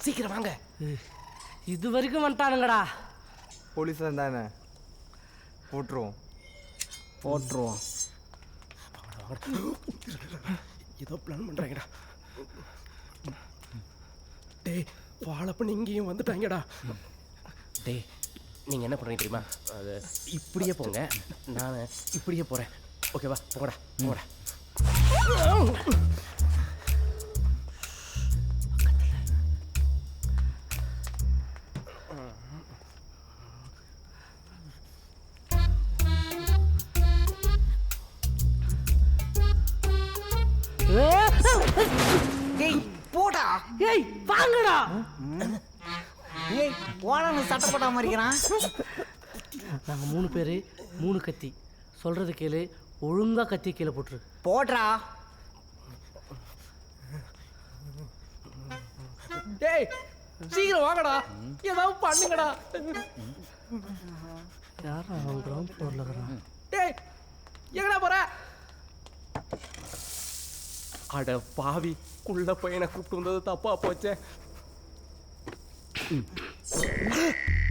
சீக்கிரம் வாங்க. இது வரைக்கும் வந்துட்டானுங்கடா. போலீஸ் தானே போட்டுருவோம். ஏதோ பிளான் பண்றாங்கடா. டேய் ஃபாலோ பண்ணி இங்கேயும் வந்துட்டாங்கடா. டேய் நீங்கள் என்ன பண்ணுறீங்க தெரியுமா? அது இப்படியே போங்க, நான் இப்படியே போகிறேன். ஓகேவா? போங்கடா போங்கடா. டேய் போடா. ஏய் வாங்கடா. ஏய் போடான்னு சட்டை போடாம இருக்கிறான். நாங்கள் 3 பேர் 3 கத்தி. சொல்கிறது கேளு, ஒழுங்காக கத்தி கீழே போட்டுரு. போடுறா. டேய் சீக்கிரம் வாங்கடா, ஏதாவது பண்ணுங்கடா. யாரா அவன் கிரவுண்ட் ஃப்ளோரில் இருக்கிறான்? டேய் எங்கடா போற? அட பாவி, குள்ள பையனை கூப்பிட்டு வந்தது தப்பா போச்சே.